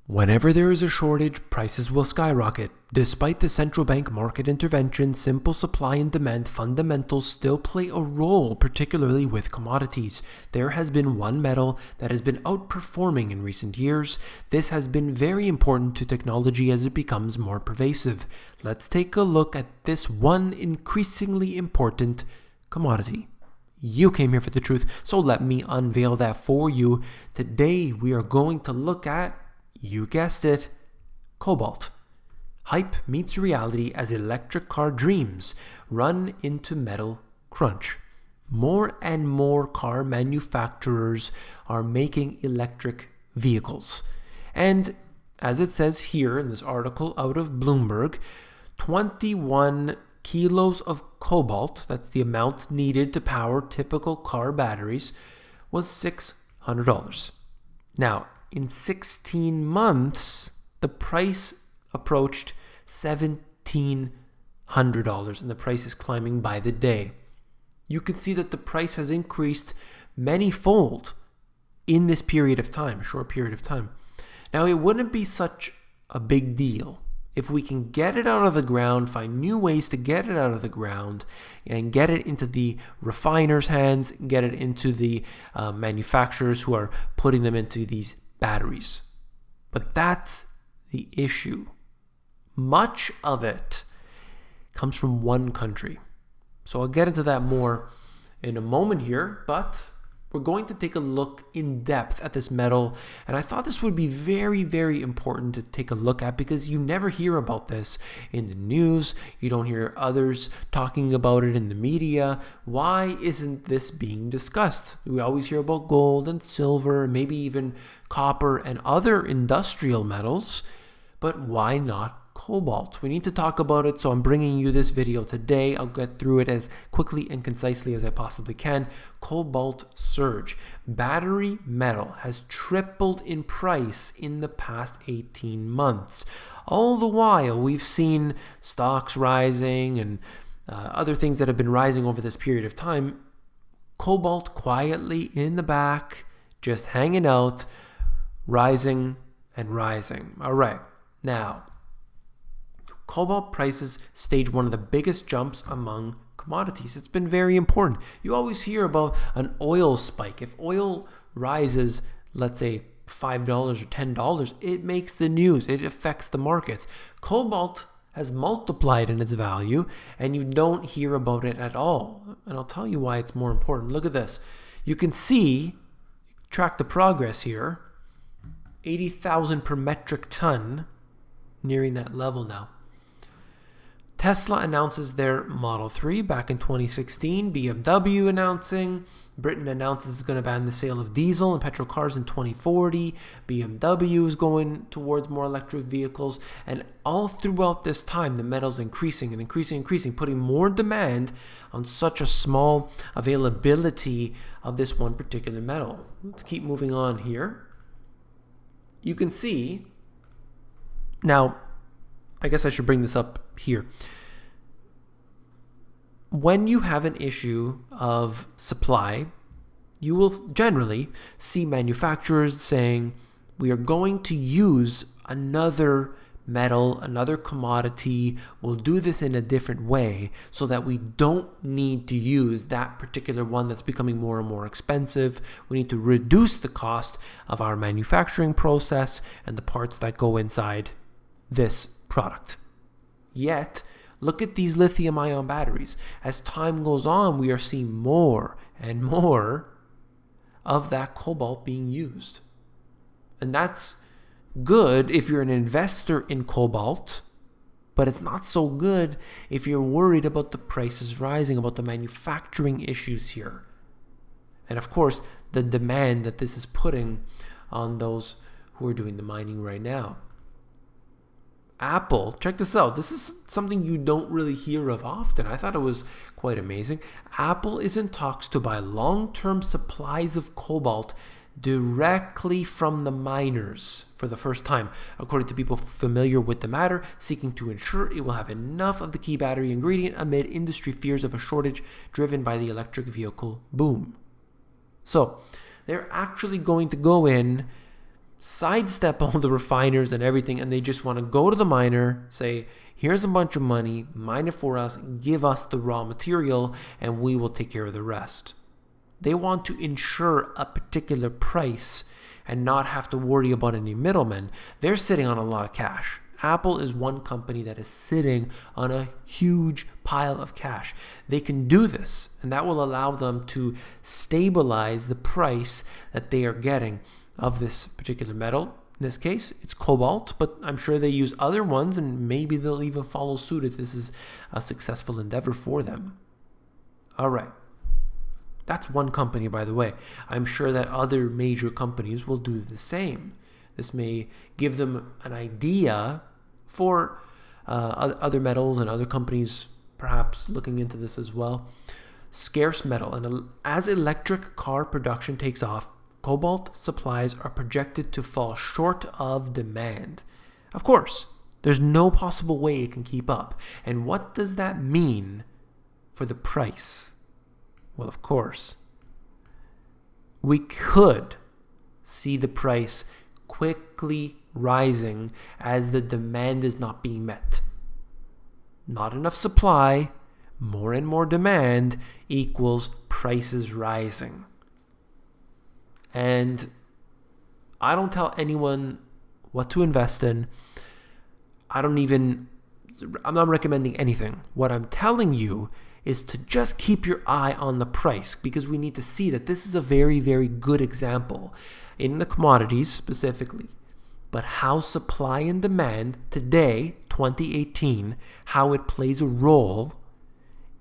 Whenever there is a shortage, prices will skyrocket. Despite the central bank market intervention, simple supply and demand fundamentals still play a role, particularly with commodities. There has been one metal that has been outperforming in recent years. This has been very important to technology as it becomes more pervasive. Let's take a look at this one increasingly important commodity. You came here for the truth, so let me unveil that for you. Today we are going to look at, you guessed it, cobalt. Hype meets reality as electric car dreams run into metal crunch. More and more car manufacturers are making electric vehicles. And as it says here in this article out of Bloomberg, 21 kilos of cobalt, that's the amount needed to power typical car batteries, was $600. Now, in 16 months, the price approached $1,700, and the price is climbing by the day. You can see that the price has increased many-fold in this period of time, short period of time. Now, it wouldn't be such a big deal if we can get it out of the ground, find new ways to get it out of the ground, and get it into the refiners' hands, get it into the manufacturers who are putting them into these batteries. But that's the issue. Much of it comes from one country. So I'll get into that more in a moment here, but we're going to take a look in depth at this metal, and I thought this would be very, very important to take a look at because you never hear about this in the news. You don't hear others talking about it in the media. Why isn't this being discussed? We always hear about gold and silver, maybe even copper and other industrial metals, but why not cobalt? We need to talk about it, so I'm bringing you this video today. I'll get through it as quickly and concisely as I possibly can. Cobalt surge. Battery metal has tripled in price in the past 18 months. All the while, we've seen stocks rising and other things that have been rising over this period of time. Cobalt quietly in the back, just hanging out, rising and rising. All right, now, cobalt prices stage one of the biggest jumps among commodities. It's been very important. You always hear about an oil spike. If oil rises, let's say $5 or $10, it makes the news. It affects the markets. Cobalt has multiplied in its value, and you don't hear about it at all. And I'll tell you why it's more important. Look at this. You can see, track the progress here, 80,000 per metric ton, nearing that level now. Tesla announces their Model 3 back in 2016. BMW announcing. Britain announces it's going to ban the sale of diesel and petrol cars in 2040. BMW is going towards more electric vehicles. And all throughout this time, the metal's increasing and increasing, putting more demand on such a small availability of this one particular metal. Let's keep moving on here. You can see, now, I guess I should bring this up here. When you have an issue of supply, you will generally see manufacturers saying, we are going to use another metal, another commodity. We'll do this in a different way so that we don't need to use that particular one that's becoming more and more expensive. We need to reduce the cost of our manufacturing process and the parts that go inside this product. Yet, look at these lithium-ion batteries. As time goes on, we are seeing more and more of that cobalt being used. And that's good if you're an investor in cobalt, but it's not so good if you're worried about the prices rising, about the manufacturing issues here. And of course, the demand that this is putting on those who are doing the mining right now. Apple, check this out. This is something you don't really hear of often. I thought it was quite amazing. Apple is in talks to buy long-term supplies of cobalt directly from the miners for the first time, according to people familiar with the matter, seeking to ensure it will have enough of the key battery ingredient amid industry fears of a shortage driven by the electric vehicle boom. So they're actually going to go in, sidestep all the refiners and everything, and they just want to go to the miner, say, here's a bunch of money, mine it for us, give us the raw material, and we will take care of the rest. They want to ensure a particular price and not have to worry about any middlemen. They're sitting on a lot of cash. Apple is one company that is sitting on a huge pile of cash. They can do this, and that will allow them to stabilize the price that they are getting of this particular metal. In this case, it's cobalt, but I'm sure they use other ones, and maybe they'll even follow suit if this is a successful endeavor for them. All right. That's one company, by the way. I'm sure that other major companies will do the same. This may give them an idea for other metals and other companies perhaps looking into this as well. Scarce metal. And as electric car production takes off, cobalt supplies are projected to fall short of demand. Of course, there's no possible way it can keep up. And what does that mean for the price? Well, of course, we could see the price quickly rising as the demand is not being met. Not enough supply, more and more demand equals prices rising. And I don't tell anyone what to invest in. I'm not recommending anything. What I'm telling you is to just keep your eye on the price, because we need to see that this is a very, very good example in the commodities specifically, but how supply and demand today, 2018, how it plays a role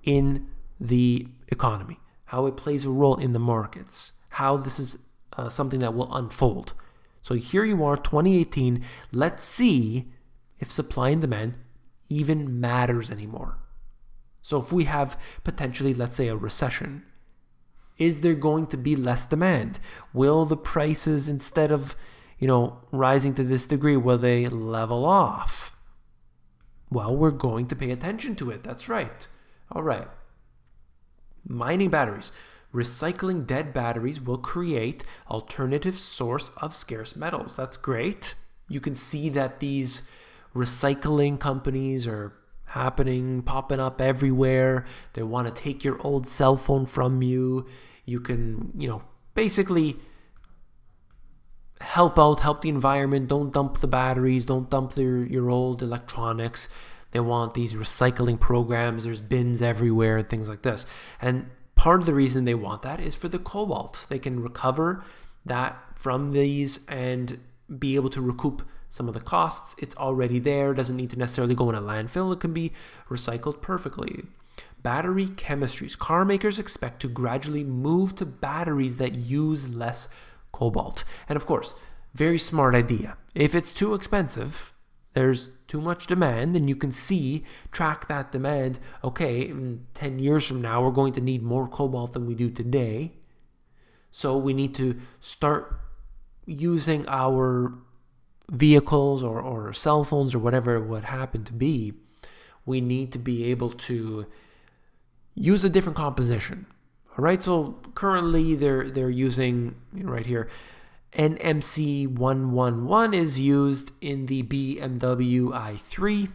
in the economy, how it plays a role in the markets, how this is something that will unfold. So here you are, 2018. Let's see if supply and demand even matters anymore. So if we have potentially, let's say, a recession, is there going to be less demand? Will the prices, instead of, rising to this degree, will they level off? Well, we're going to pay attention to it. That's right. All right. Mining batteries. Recycling dead batteries will create alternative source of scarce metals. That's great. You can see that these recycling companies are popping up everywhere. They want to take your old cell phone from you. You can, basically help the environment. Don't dump the batteries. Don't dump your old electronics. They want these recycling programs. There's bins everywhere and things like this. And part of the reason they want that is for the cobalt. They can recover that from these and be able to recoup some of the costs. It's already there. It doesn't need to necessarily go in a landfill. It can be recycled perfectly. Battery chemistries. Car makers expect to gradually move to batteries that use less cobalt. And of course, very smart idea. If it's too expensive, there's too much demand, and you can track that demand. Okay, in 10 years from now, we're going to need more cobalt than we do today. So we need to start using our vehicles or cell phones or whatever it would happen to be. We need to be able to use a different composition. All right, so currently they're using, right here, NMC 111 is used in the BMW i3.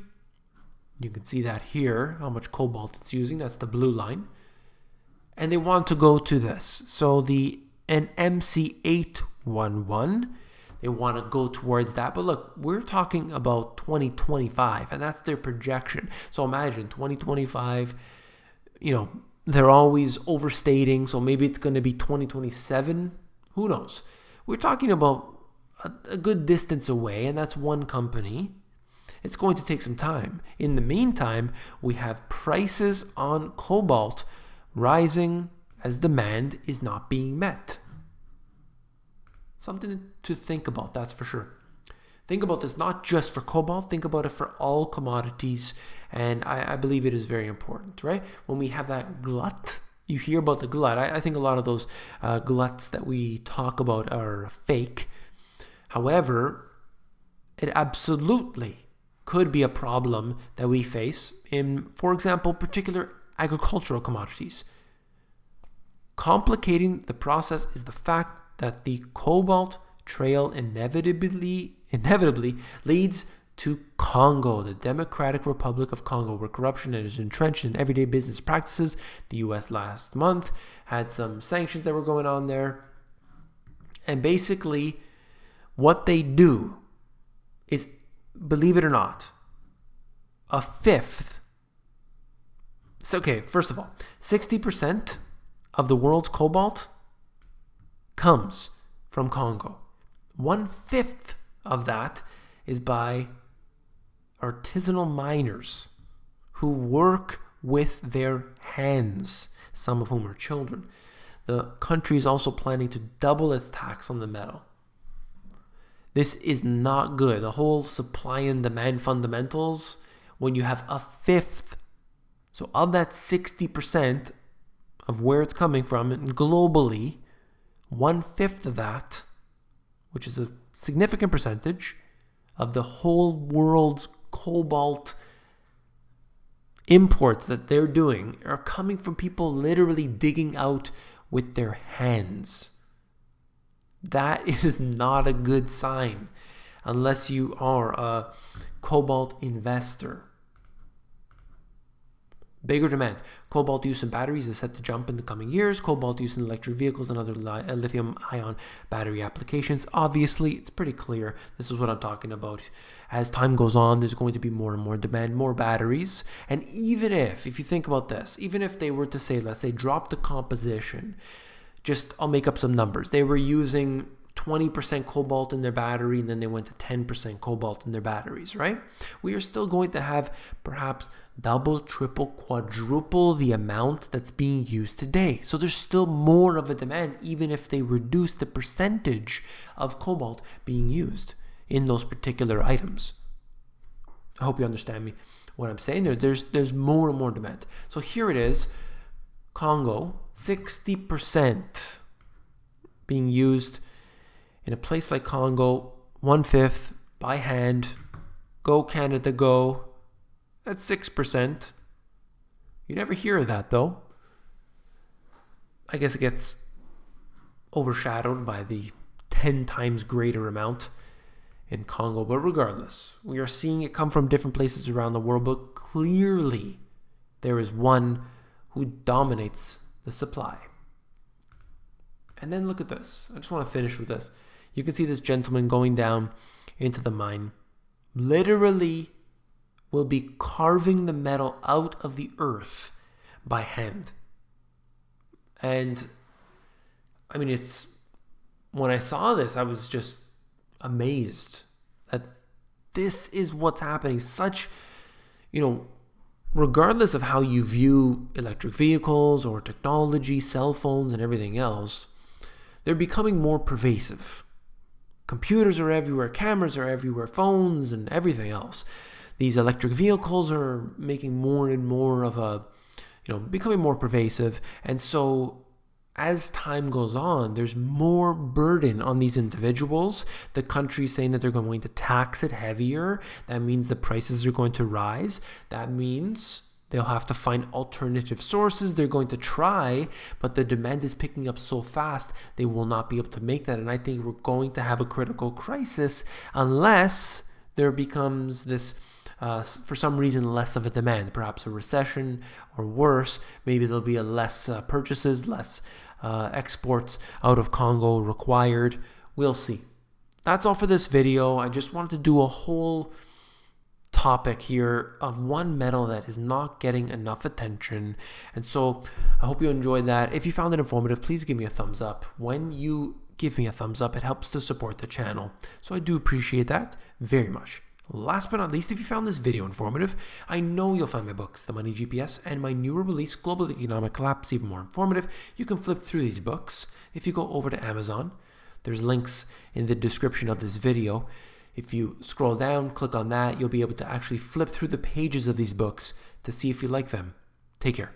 You can see that here, how much cobalt it's using. That's the blue line. And they want to go to this. So the NMC 811, they want to go towards that. But look, we're talking about 2025, and that's their projection. So imagine 2025, they're always overstating. So maybe it's going to be 2027. Who knows? We're talking about a good distance away, and that's one company. It's going to take some time. In the meantime, we have prices on cobalt rising as demand is not being met. Something to think about, that's for sure. Think about this not just for cobalt, think about it for all commodities, and I believe it is very important, right? When we have that glut, you hear about the glut. I think a lot of those gluts that we talk about are fake. However, it absolutely could be a problem that we face in, for example, particular agricultural commodities. Complicating the process is the fact that the cobalt trail inevitably leads to Congo, the Democratic Republic of Congo, where corruption is entrenched in everyday business practices. The US last month had some sanctions that were going on there. And basically, what they do is, believe it or not, a fifth. So, okay, first of all, 60% of the world's cobalt comes from Congo. 1/5 of that is by artisanal miners who work with their hands, some of whom are children. The country is also planning to double its tax on the metal. This is not good. The whole supply and demand fundamentals, when you have a fifth, so of that 60% of where it's coming from, and globally, 1/5 of that, which is a significant percentage of the whole world's cobalt imports that they're doing, are coming from people literally digging out with their hands. That is not a good sign unless you are a cobalt investor. Bigger demand. Cobalt use in batteries is set to jump in the coming years. Cobalt use in electric vehicles and other lithium-ion battery applications. Obviously, it's pretty clear. This is what I'm talking about. As time goes on, there's going to be more and more demand, more batteries. And even if you think about this, even if they were to say, let's say, drop the composition, I'll make up some numbers. They were using 20% cobalt in their battery, and then they went to 10% cobalt in their batteries, right? We are still going to have perhaps double, triple, quadruple the amount that's being used today. So there's still more of a demand, even if they reduce the percentage of cobalt being used in those particular items. I hope you understand me what I'm saying there. There's more and more demand. So here it is, Congo, 60% being used in a place like Congo, 1/5 by hand. Go Canada, go. That's 6%. You never hear of that though. I guess it gets overshadowed by the 10 times greater amount in Congo. But regardless, we are seeing it come from different places around the world. But clearly, there is one who dominates the supply. And then look at this. I just want to finish with this. You can see this gentleman going down into the mine. Literally will be carving the metal out of the earth by hand. And I mean, when I saw this, I was just amazed that this is what's happening. Such, regardless of how you view electric vehicles or technology, cell phones and everything else, they're becoming more pervasive. Computers are everywhere, cameras are everywhere, phones and everything else. These electric vehicles are making more and more of a, becoming more pervasive. And so as time goes on, there's more burden on these individuals. The country's saying that they're going to tax it heavier. That means the prices are going to rise. That means they'll have to find alternative sources. They're going to try, but the demand is picking up so fast, they will not be able to make that. And I think we're going to have a critical crisis unless there becomes this, for some reason, less of a demand, perhaps a recession, or worse, maybe there'll be less purchases, less exports out of Congo required. We'll see. That's all for this video. I just wanted to do a whole topic here of one metal that is not getting enough attention, and so I hope you enjoyed that. If you found it informative, please give me a thumbs up. When you give me a thumbs up, it helps to support the channel, so I do appreciate that very much. Last but not least, if you found this video informative, I know you'll find my books, The Money GPS and my newer release, Global Economic Collapse, even more informative. You can flip through these books. If you go over to Amazon, there's links in the description of this video. If you scroll down, click on that, you'll be able to actually flip through the pages of these books to see if you like them. Take care.